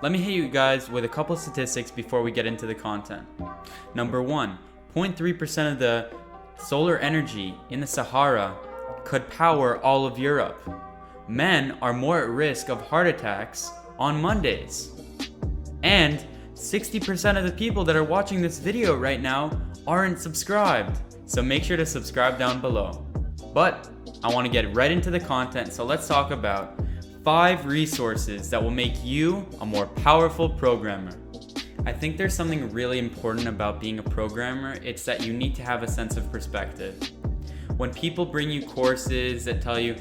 Let me hit you guys with a couple statistics before we get into the content. Number 1, 0.3% of the solar energy in the Sahara could power all of Europe. Men are more at risk of heart attacks on Mondays. And 60% of the people that are watching this video right now aren't subscribed. So make sure to subscribe down below. But I want to get right into the content, so let's talk about 5 resources that will make you a more powerful programmer. I think there's something really important about being a programmer. It's that you need to have a sense of perspective. When people bring you courses that tell you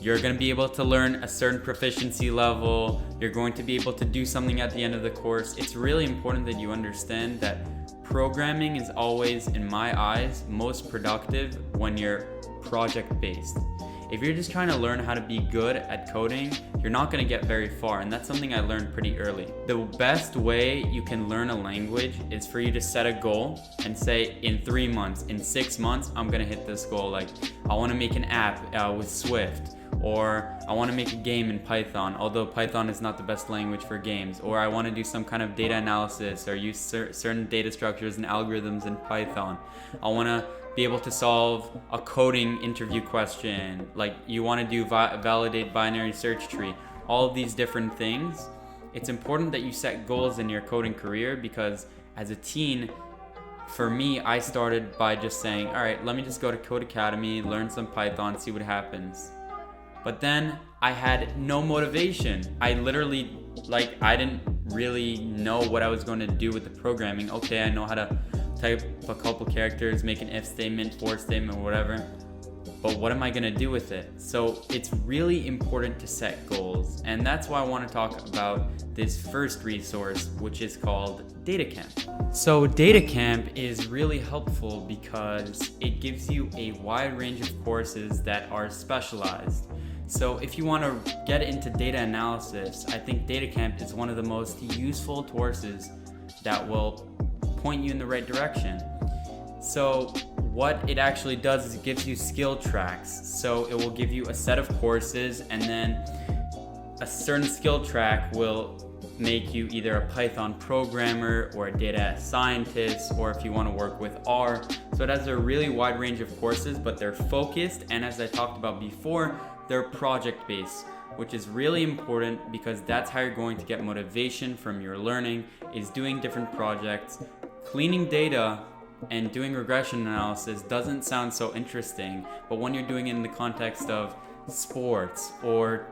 you're going to be able to learn a certain proficiency level, you're going to be able to do something at the end of the course, it's really important that you understand that programming is always, in my eyes, most productive when you're project-based. If you're just trying to learn how to be good at coding, you're not going to get very far, and that's something I learned pretty early. The best way you can learn a language is for you to set a goal and say, in 3 months, in 6 months, I'm going to hit this goal. Like, I want to make an app with Swift, or I want to make a game in Python, although Python is not the best language for games, or I want to do some kind of data analysis or use certain data structures and algorithms in Python. I want to be able to solve a coding interview question, like you want to do validate binary search tree, all of these different things. It's important that you set goals in your coding career, because as a teen, for me, I started by just saying, all right, let me just go to Code Academy, learn some Python, see what happens. But then I had no motivation. I literally, I didn't really know what I was going to do with the programming. Okay, I know how to type a couple characters, make an if statement, for statement, whatever. But what am I going to do with it? So it's really important to set goals. And that's why I want to talk about this first resource, which is called DataCamp. So DataCamp is really helpful because it gives you a wide range of courses that are specialized. So if you want to get into data analysis, I think DataCamp is one of the most useful courses that will point you in the right direction. So what it actually does is it gives you skill tracks. So it will give you a set of courses, and then a certain skill track will make you either a Python programmer or a data scientist, or if you want to work with R. So it has a really wide range of courses, but they're focused, and as I talked about before, they're project-based, which is really important because that's how you're going to get motivation from your learning, is doing different projects. Cleaning data and doing regression analysis doesn't sound so interesting, but when you're doing it in the context of sports or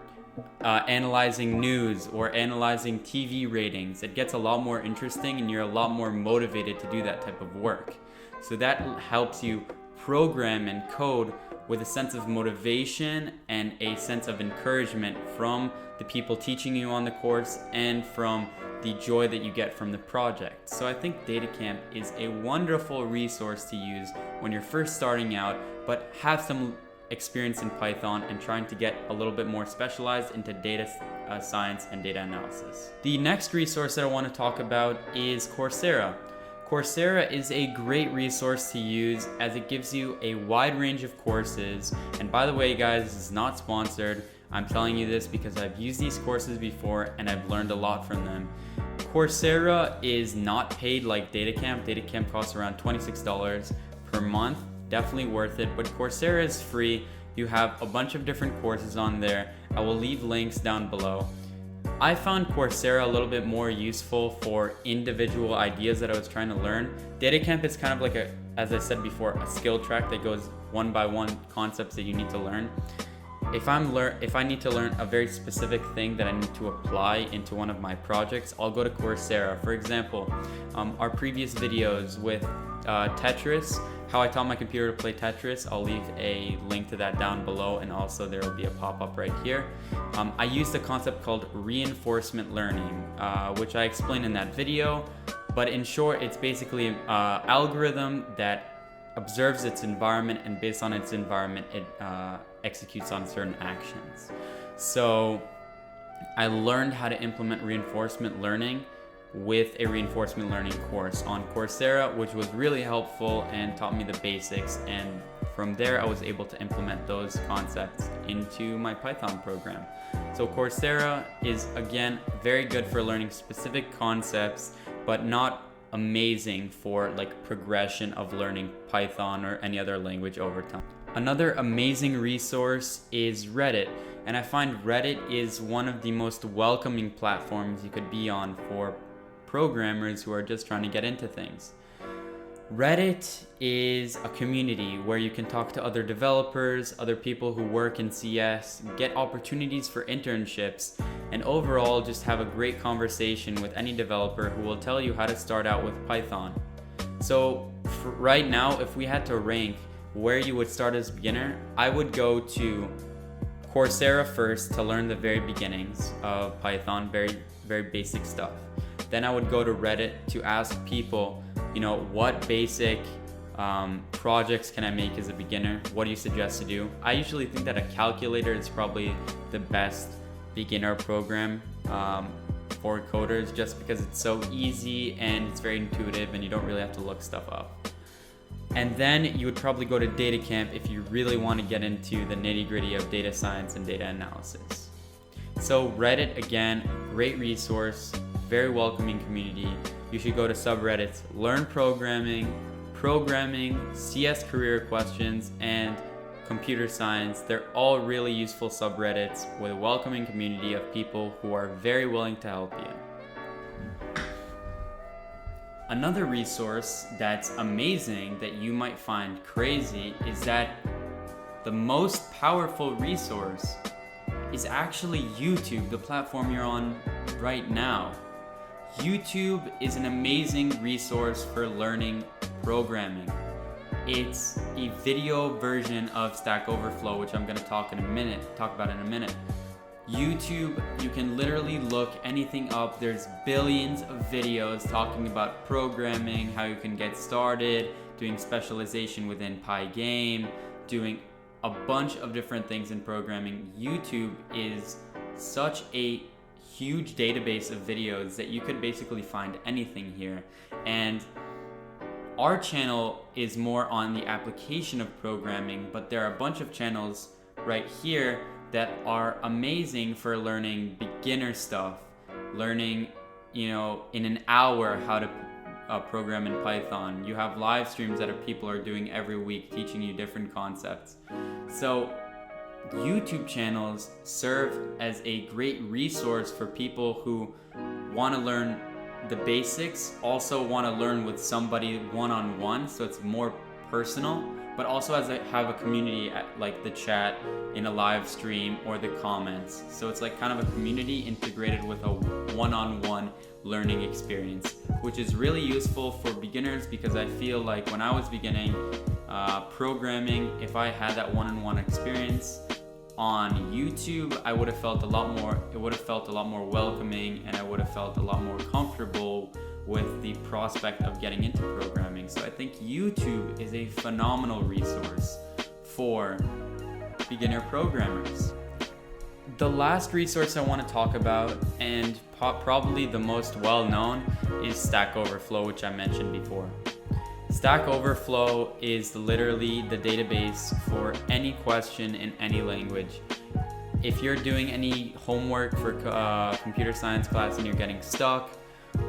analyzing news or analyzing TV ratings, it gets a lot more interesting and you're a lot more motivated to do that type of work. So that helps you program and code with a sense of motivation and a sense of encouragement from the people teaching you on the course and from the joy that you get from the project. So I think DataCamp is a wonderful resource to use when you're first starting out, but have some experience in Python and trying to get a little bit more specialized into data science and data analysis. The next resource that I want to talk about is Coursera. Coursera is a great resource to use as it gives you a wide range of courses. And by the way, guys, this is not sponsored. I'm telling you this because I've used these courses before and I've learned a lot from them. Coursera is not paid like DataCamp. DataCamp costs around $26 per month. Definitely worth it, but Coursera is free. You have a bunch of different courses on there. I will leave links down below. I found Coursera a little bit more useful for individual ideas that I was trying to learn. DataCamp is kind of like as I said before, a skill track that goes one by one concepts that you need to learn. If I need to learn a very specific thing that I need to apply into one of my projects, I'll go to Coursera. For example, our previous videos with Tetris, how I taught my computer to play Tetris, I'll leave a link to that down below, and also there will be a pop-up right here. I used a concept called reinforcement learning, which I explained in that video, but in short, it's basically an algorithm that observes its environment, and based on its environment, it executes on certain actions. So I learned how to implement reinforcement learning with a reinforcement learning course on Coursera, which was really helpful and taught me the basics, and from there I was able to implement those concepts into my Python program. So Coursera is, again, very good for learning specific concepts, but not amazing for like progression of learning Python or any other language over time. Another amazing resource is Reddit, and I find Reddit is one of the most welcoming platforms you could be on for programmers who are just trying to get into things. Reddit is a community where you can talk to other developers, other people who work in CS, get opportunities for internships, and overall just have a great conversation with any developer who will tell you how to start out with Python. So right now, if we had to rank where you would start as a beginner, I would go to Coursera first to learn the very beginnings of Python, very basic stuff. Then I would go to Reddit to ask people, what basic projects can I make as a beginner? What do you suggest to do? I usually think that a calculator is probably the best beginner program for coders, just because it's so easy and it's very intuitive and you don't really have to look stuff up. And then you would probably go to DataCamp if you really want to get into the nitty-gritty of data science and data analysis. So Reddit, again, great resource, very welcoming community. You should go to subreddits, learn programming, CS career questions, and computer science. They're all really useful subreddits with a welcoming community of people who are very willing to help you. Another resource that's amazing that you might find crazy is that the most powerful resource is actually YouTube, the platform you're on right now. YouTube is an amazing resource for learning programming. It's a video version of Stack Overflow, which I'm going to talk about in a minute. YouTube, you can literally look anything up. There's billions of videos talking about programming, how you can get started, doing specialization within Pygame, doing a bunch of different things in programming. YouTube is such a huge database of videos that you could basically find anything here. And our channel is more on the application of programming, but there are a bunch of channels right here that are amazing for learning beginner stuff, learning, in an hour how to program in Python. You have live streams that people are doing every week teaching you different concepts. So YouTube channels serve as a great resource for people who want to learn the basics, also want to learn with somebody one-on-one, so it's more personal, but also have a community like the chat in a live stream or the comments. So it's like kind of a community integrated with a one-on-one learning experience, which is really useful for beginners, because I feel like when I was beginning programming, if I had that one-on-one experience on YouTube, I would have felt a lot more welcoming, and I would have felt a lot more comfortable with the prospect of getting into programming. So I think YouTube is a phenomenal resource for beginner programmers. The last resource I want to talk about, and probably the most well-known, is Stack Overflow, which I mentioned before. Stack Overflow is literally the database for any question in any language. If you're doing any homework for computer science class and you're getting stuck,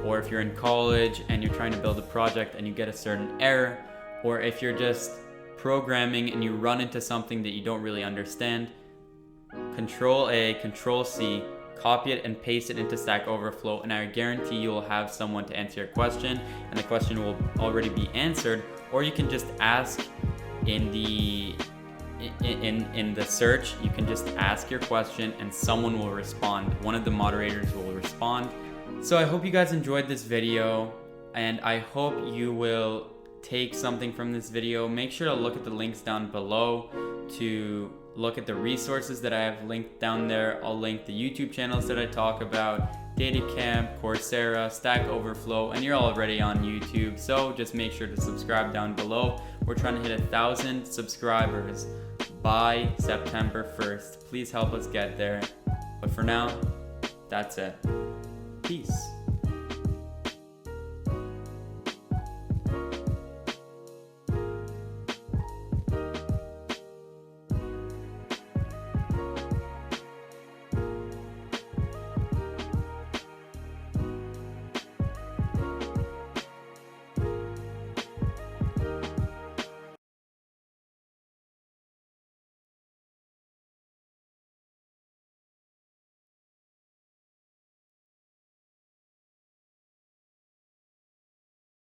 or if you're in college and you're trying to build a project and you get a certain error, or if you're just programming and you run into something that you don't really understand, Control-A, Control-C, copy it and paste it into Stack Overflow, and I guarantee you will have someone to answer your question, and the question will already be answered. Or you can just ask in the search, you can just ask your question and someone will respond. One of the moderators will respond. So I hope you guys enjoyed this video, and I hope you will take something from this video. Make sure to look at the links down below to look at the resources that I have linked down there. I'll link the YouTube channels that I talk about, DataCamp, Coursera, Stack Overflow, and you're already on YouTube, so just make sure to subscribe down below. We're trying to hit 1,000 subscribers by September 1st. Please help us get there. But for now, that's it. Peace.